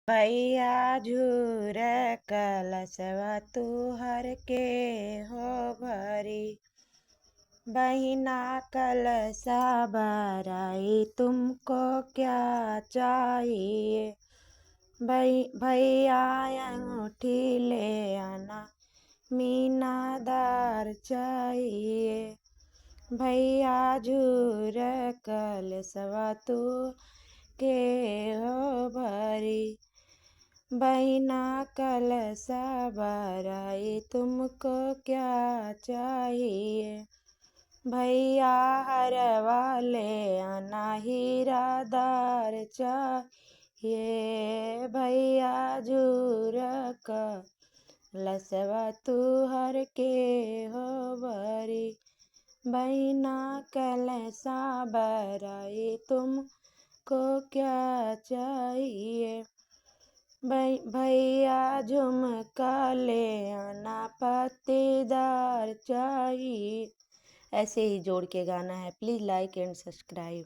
भैया झूर कलशवा तुहर के हो भरी। बहिना कलशा भराई तुमको क्या चाहिए। भैया अंगूठी ले आना मीनादार चाहिए। भैया झूर कलशवा तू के हो भरी। बहिना कलशा भराई तुमको क्या चाहिए। भैया हरवा ले आना हीरादार चाहिए। भैया झूर कलशवा तुहर के हो भरी। बहिना कलशा भराई तुमको क्या चाहिए। भैया झुमका ले आना पत्तीदार चाहिए। ऐसे ही जोड़ के गाना है। Please like and subscribe.